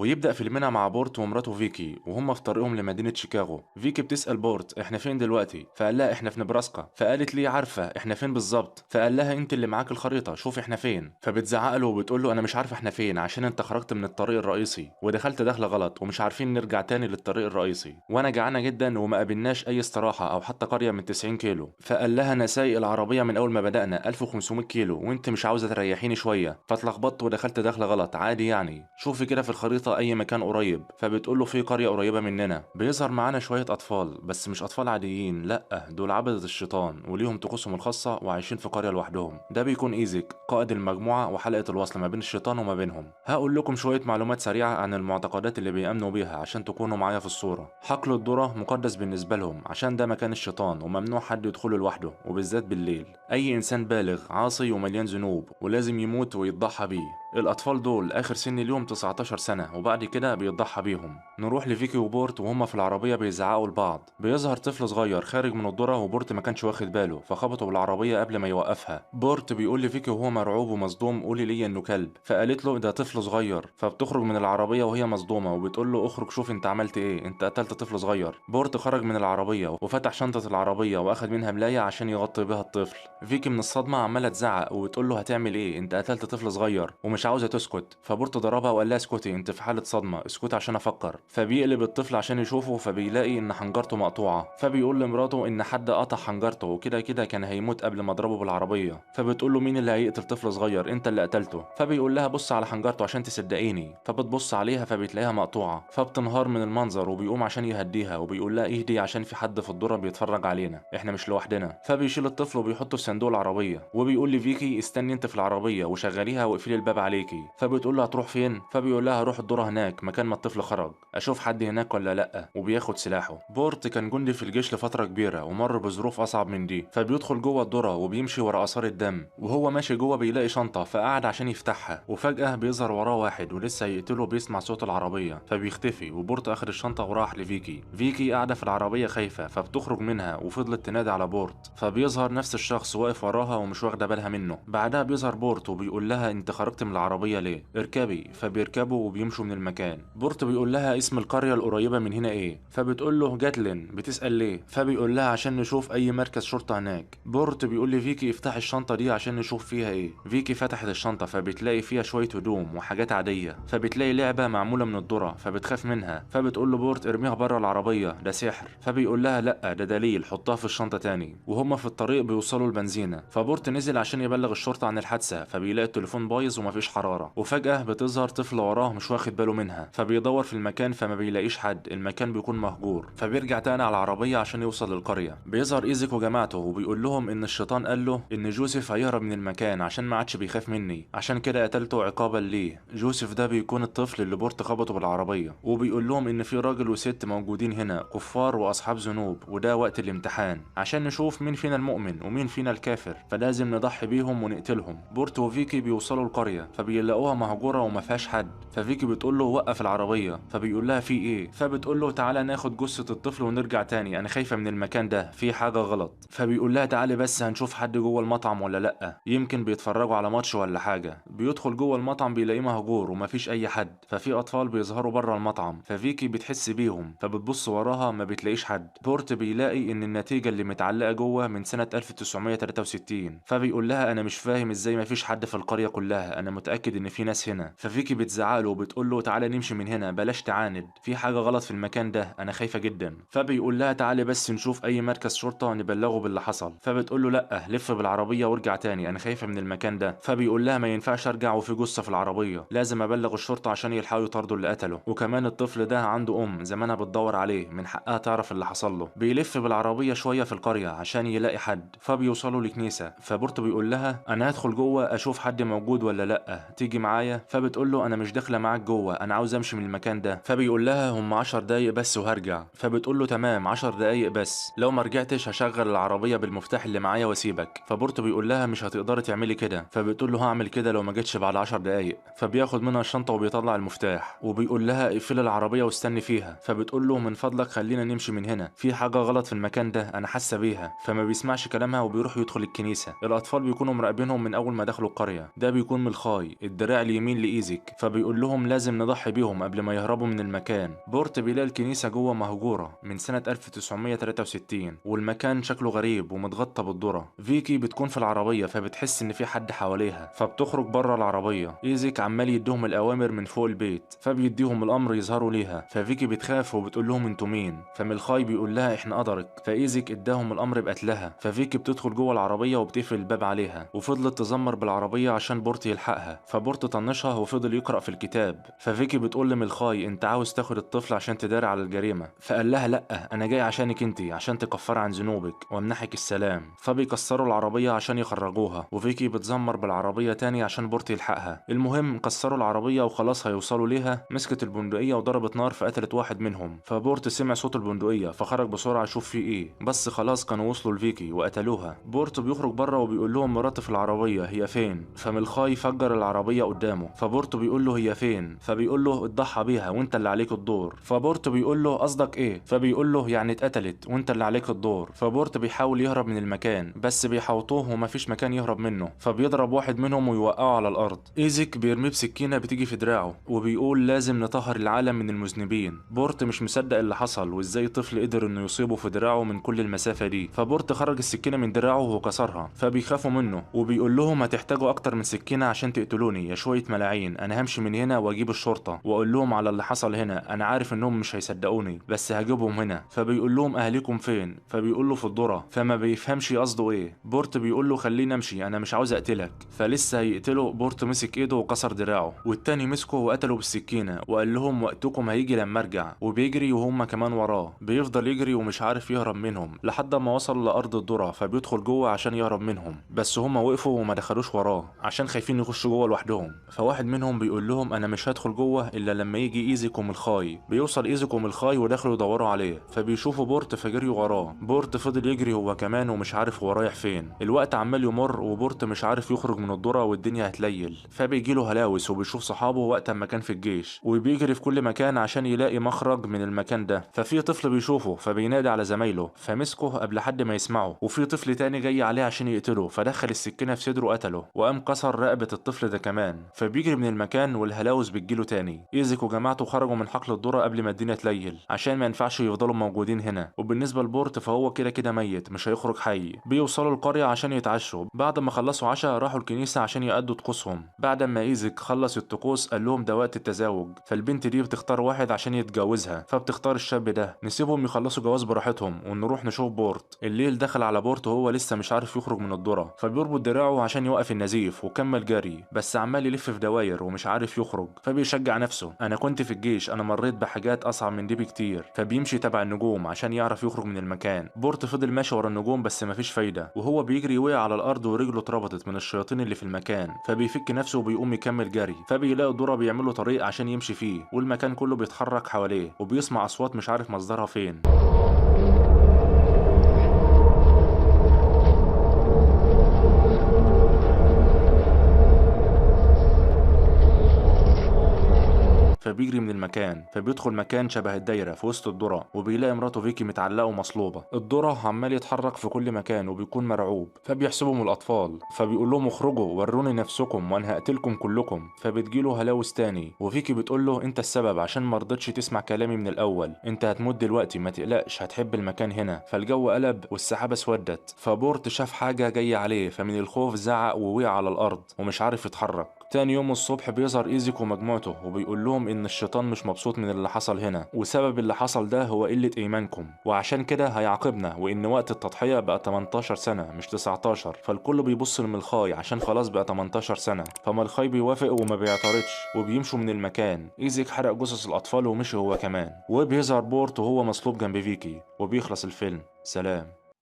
ويبدأ فيلمنا مع بورت ومراته فيكي وهم في طريقهم لمدينة شيكاغو. فيكي بتسأل بورت احنا فين دلوقتي، فقال لها احنا في نبراسكا. فقالت ليه عارفة احنا فين بالظبط، فقال لها انت اللي معاك الخريطة شوف احنا فين. فبتزعق له وبتقول له انا مش عارفة احنا فين عشان انت خرجت من الطريق الرئيسي ودخلت دخلة غلط ومش عارفين نرجع تاني للطريق الرئيسي، وانا جعانة جدا وما قابلناش اي استراحة او حتى قرية من 90 كيلو. فقال لها انا سايق العربية من اول ما بدأنا 1500 كيلو وانت مش عاوزة تريحيني شوية، فاتلخبطت ودخلت دخلة غلط عادي يعني، شوفي كده في الخريطة اي مكان قريب. فبتقول له في قرية قريبة مننا. بيظهر معانا شوية اطفال بس مش اطفال عاديين، لا دول عبدة الشيطان وليهم طقوسهم الخاصة وعايشين في قرية لوحدهم. ده بيكون ايزك قائد المجموعة وحلقة الوصل ما بين الشيطان وما بينهم. هقول لكم شوية معلومات سريعة عن المعتقدات اللي بيأمنوا بيها عشان تكونوا معايا في الصورة. حقل الذرة مقدس بالنسبة لهم عشان ده مكان الشيطان وممنوع حد يدخله لوحده وبالذات بالليل. اي انسان بالغ عاصي ومليان ذنوب ولازم يموت ويتضحى بيه. الأطفال دول آخر سن ليهم 19 سنة وبعد كده بيتضحى بيهم. نروح لفيكي وبورت وهما في العربية بيزعقوا لبعض. بيظهر طفل صغير خارج من الذرة وبورت ما كانش واخد باله فخبطه بالعربية قبل ما يوقفها. بورت بيقول لفيكي وهو مرعوب ومصدوم قولي لي إنه كلب، فقالت له ده طفل صغير. فبتخرج من العربية وهي مصدومة وبتقول له اخرج شوف انت عملت ايه، انت قتلت طفل صغير. بورت خرج من العربية وفتح شنطة العربية واخد منها ملاية عشان يغطي بيها الطفل. فيكي من الصدمة عمالة تزعق وبتقول له هتعمل ايه، انت قتلت طفل صغير، ومش عاوزة تسكت. فبورت ضربها وقال لها اسكتي انت في حالة صدمة، اسكتي عشان افكر. فبيقلب الطفل عشان يشوفه فبيلاقي ان حنجرته مقطوعة. فبيقول لمراته ان حد قطع حنجرته وكده كده كان هيموت قبل ما اضربه بالعربية. فبتقول له مين اللي هيقتل طفل صغير، انت اللي قتلته. فبيقول لها بص على حنجرته عشان تصدقيني. فبتبص عليها فبتلاقيها مقطوعة. فبتنهار من المنظر وبيقوم عشان يهديها وبيقول لها اهدي عشان في حد في الدرة بيتفرج علينا، احنا مش لوحدنا. فبيشيل الطفل وبيحطه في صندوق العربية وبيقول لفيكي استني انت في العربية وشغليها واقفلي الباب عليكي. فبتقول له هتروح فين، فبيقول لها هروح الدرة هناك مكان ما الطفل خرج، اشوف حد هناك ولا لا. وبياخد سلاحه. بورت كان جندي في الجيش لفترة كبيرة ومر بظروف اصعب من دي، فبيدخل جوه الدرة وبيمشي ورا اثار الدم. وهو ماشي جوه بيلاقي شنطة فقعد عشان يفتحها وفجأة بيظهر وراه واحد ولسه هيقتله بيسمع صوت العربية فبيختفي. وبورت اخد الشنطة وراح لفيكي. فيكي قاعدة في العربية خايفة فبتخرج منها وفضلت تنادي على بورت. فبيظهر نفس الشخص واقف وراها ومش واخدة بالها منه. بعدها بيظهر بورت وبيقول لها انت خرجت من العربية ليه، اركبي. فبيركبوا وبيمشوا من المكان. بورت بيقول لها اسم القرية القريبة من هنا ايه، فبتقول له جاتلين. بتسأل ليه، فبيقول لها عشان نشوف اي مركز شرطة هناك. بورت بيقول لفيكي افتح الشنطة دي عشان نشوف فيها ايه. فيكي فتحت الشنطة فبتلاقي فيها شوية هدوم وحاجات عادية. فبتلاقي لعبة معمولة من الذرة فبتخاف منها. فبتقول له بورت ارميها بره العربية ده سحر. فبيقول لها لا ده دليل حطها في الشنطة تاني. وهما في الطريق بيوصلوا البنزينة. فبورت نزل عشان يبلغ الشرطة عن الحادثة فبيلاقي التليفون بايظ ومفيش حرارة. وفجأة بتظهر طفل وراه مش واخد باله منها فبيدور في المكان فما بيلاقيش حد، المكان بيكون مهجور. فبيرجع تاني على العربية عشان يوصل للقرية. بيظهر ايزك وجماعته وبيقول لهم ان الشيطان قال له ان جوزيف هيهرب من المكان عشان ما عادش بيخاف مني عشان كده قتلته عقابا ليه. جوزيف ده بيكون الطفل اللي بورت خبطه بالعربية. وبيقول لهم ان في راجل وست موجودين هنا كفار واصحاب ذنوب وده وقت الامتحان عشان نشوف مين فينا المؤمن ومين فينا الكافر، فلازم نضحي بيهم ونقتلهم. بورت وفيكي بيوصلوا القرية فبيلاقوها مهجورة وما فيهاش حد. ففيكي بتقول له وقف العربية. فبيقول لها في ايه، فبتقول له تعالى ناخد جثة الطفل ونرجع تاني انا خايفة من المكان ده في حاجة غلط. فبيقول لها تعالي بس هنشوف حد جوه المطعم ولا لا، يمكن بيتفرجوا على ماتش ولا حاجة. بيدخل جوه المطعم بيلاقيه مهجور ومفيش اي حد. ففي اطفال بيظهروا بره المطعم ففيكي بتحس بيهم فبتبص وراها ما بتلاقيش حد. بورت بيلاقي ان النتيجة اللي متعلقة جوه من سنة 1963. فبيقول لها انا مش فاهم ازاي مفيش حد في القرية كلها، انا متأكد ان في ناس هنا. ففيكي بتزعله وبتقول له تعالى نمشي من هنا بلاش تعاند، في حاجة غلط في المكان ده انا خايفة جدا. فبيقول لها تعالي بس نشوف اي مركز شرطة نبلغه باللي حصل. فبتقول له لا لف بالعربية وارجع تاني انا خايفة من المكان ده. فبيقول لها ما ينفعش ارجع وفي جثة في العربية، لازم ابلغ الشرطة عشان يلحقوا يطاردوا اللي قتله. وكمان الطفل ده عنده زمانها بتدور عليه من حقها تعرف اللي حصل له. بيلف بالعربية شوية في القرية عشان يلاقي حد. فبيوصلوا لكنيسة. فبورت بيقول لها انا هدخل جوه اشوف حد موجود ولا لا تيجي معايا. فبتقول له انا مش داخله معاك جوه انا عاوز امشي من المكان ده. فبيقول لها هم 10 دقايق بس وهرجع. فبتقول له تمام 10 دقايق بس، لو ما رجعتش هشغل العربيه بالمفتاح اللي معايا واسيبك. فبورت بيقول لها مش هتقدري تعملي كده. فبتقول له هعمل كده لو ما جيتش بعد 10 دقايق. فبياخد منها الشنطه وبيطلع المفتاح وبيقول لها اقفلي العربيه واستني فيها. فبتقول له من فضلك خلينا نمشي من هنا في حاجه غلط في المكان ده انا حاسه بيها. فما بيسمعش كلامها وبيروح يدخل الكنيسه. الاطفال بيكونوا مراقبينهم من اول ما دخلوا القريه. ده بيكون من الخاي ملخاي الدراع اليمين لإيزيك، فبيقول لهم لازم نضحي بيهم قبل ما يهربوا من المكان. بورت بيلاقي الكنيسة جوه مهجورة من سنة 1963 والمكان شكله غريب ومتغطى بالذرة. فيكي بتكون في العربية فبتحس إن في حد حواليها فبتخرج بره العربية. إيزيك عمال يديهم الأوامر من فوق البيت فبيديهم الأمر يظهروا ليها، ففيكي بتخاف وبتقول لهم انتوا مين؟ فملخاي بيقول لها احنا قدرك، فإيزيك اداهم الأمر بقتلها. ففيكي بتدخل جوه العربية وبتقفل الباب عليها وفضلت تزمر بالعربية عشان بورت يلحقها، فبورت طنشها وفضل يقرأ في الكتاب. ففيكي بتقول لملخاي انت عاوز تاخد الطفل عشان تداري على الجريمة، فقال لها لا انا جاي عشانك انتي عشان تكفري عن ذنوبك وامنحك السلام. فبيكسروا العربية عشان يخرجوها وفيكي بتزمر بالعربية تاني عشان بورت يلحقها. المهم كسروا العربية وخلاص هيوصلوا ليها، مسكت البندقية وضربت نار فقتلت واحد منهم. فبورت سمع صوت البندقية فخرج بسرعة يشوف فيه ايه، بس خلاص كانوا وصلوا لفيكي وقتلوها. بورت بيخرج بره وبيقول لهم مراتي في العربية هي فين؟ فملخاي فجر العربية قدامه، فبورت بيقول له هي فين؟ فبيقول له اتضحى بيها وانت اللي عليك الدور. فبورت بيقول له قصدك ايه؟ فبيقول له يعني اتقتلت وانت اللي عليك الدور. فبورت بيحاول يهرب من المكان بس بيحوطوه ومفيش مكان يهرب منه، فبيضرب واحد منهم ويوقعه على الارض. ايزيك بيرميه بسكينة بتيجي في دراعه وبيقول لازم نطهر العالم من المذنبين. بورت مش مصدق اللي حصل وازاي طفل قدر انه يصيبه في دراعه من كل المسافة دي. فبورت خرج السكينة من دراعه وكسرها، فبيخافوا منه وبيقول لهم هتحتاجوا اكتر من سكينة عشان تقتلوني يا شوية ملاعين، انا همشي من هنا واجيب الشرطة واقول لهم على اللي حصل هنا، انا عارف انهم مش هيصدقوني بس هجيبهم هنا. فبيقول لهم اهاليكم فين؟ فبيقول له في الذرة، فما بيفهمش قصده ايه. بورت بيقول له خليني امشي انا مش عاوز اقتلك. فلسه هيقتله بورت مسك ايده وكسر دراعه والتاني مسكه وقتله بالسكينة وقال لهم وقتكم هيجي لما ارجع، وبيجري وهم كمان وراه. بيفضل يجري ومش عارف يهرب منهم لحد ما وصل لارض الذرة، فبيدخل جوه عشان يهرب منهم بس هم وقفوا وما دخلوش وراه عشان خايفين يخشوا جوه لوحدهم. فواحد منهم بيقول لهم انا مش هدخل جوه الا لما يجي ايزيك وملخاي. بيوصل ايزيك وملخاي ودخلوا يدوروا عليه فبيشوفوا بورت فجريوا وراه. بورت فضل يجري هو كمان ومش عارف هو رايح فين. الوقت عمال يمر وبورت مش عارف يخرج من الذرة والدنيا هتليل، فبيجيله هلاوس وبيشوف صحابه وقت ما كان في الجيش وبيجري في كل مكان عشان يلاقي مخرج من المكان ده. ففي طفل بيشوفه فبينادي على زمايله فمسكه قبل حد ما يسمعه، وفي طفل تاني جاي عليه عشان يقتله فدخل السكينة في صدره وقتله وقام كسر رقبة الطفل ده كمان. فبيجري من المكان والهلاوس بتجيله تاني. ايزيك وجماعته خرجوا من حقل الذرة قبل ما الدنيا تليل عشان ما ينفعش يفضلوا موجودين هنا، وبالنسبة لبورت فهو كده كده ميت مش هيخرج حي. بيوصلوا القرية عشان يتعشوا، بعد ما خلصوا عشاء راحوا الكنيسة عشان يأدوا طقوسهم. بعد ما ايزيك خلص الطقوس قال لهم ده وقت التزاوج، فالبنت دي بتختار واحد عشان يتجوزها فبتختار الشاب ده. نسيبهم يخلصوا جواز براحتهم ونروح نشوف بورت. الليل دخل على بورت وهو لسه مش عارف يخرج من الذرة، فبيربط دراعه عشان يوقف النزيف وكمل جري بس عمال يلف في دواير ومش عارف يخرج. فبيشجع نفسه انا كنت في الجيش انا مريت بحاجات اصعب من دي بكتير، فبيمشي تبع النجوم عشان يعرف يخرج من المكان. بورت فضل ماشي ورا النجوم بس مفيش فايدة، وهو بيجري وقع على الارض ورجله اتربطت من الشياطين اللي في المكان، فبيفك نفسه وبيقوم يكمل جري. فبيلاقي الذرة بيعملوا طريق عشان يمشي فيه والمكان كله بيتحرك حواليه وبيسمع اصوات مش عارف مصدرها فين. فبيجري من المكان فبيدخل مكان شبه الدايره في وسط الذره وبيلاقي مراته فيكي متعلقه ومصلوبه. الذره عمال يتحرك في كل مكان وبيكون مرعوب فبيحسبهم الاطفال، فبيقول لهم اخرجوا وروني نفسكم وانا هقتلكم كلكم. فبتجيله هلاوس تاني وفيكي بتقول له انت السبب عشان ما رضيتش تسمع كلامي من الاول، انت هتموت دلوقتي ما تقلقش هتحب المكان هنا. فالجو قلب والسحابه اسودت، فبورت شاف حاجه جايه عليه فمن الخوف زعق ووقع على الارض ومش عارف يتحرك. تاني يوم الصبح بيظهر ايزيك ومجموعته وبيقول لهم ان الشيطان مش مبسوط من اللي حصل هنا، وسبب اللي حصل ده هو قلة ايمانكم وعشان كده هيعاقبنا، وان وقت التضحية بقى 18 سنة مش 19. فالكل بيبص لملخاي عشان خلاص بقى 18 سنة، فملخاي بيوافق وما بيعترضش وبيمشوا من المكان. ايزيك حرق جثث الاطفال ومشي هو كمان، وبيظهر بورت وهو مصلوب جنب فيكي وبيخلص الفيلم. سلام.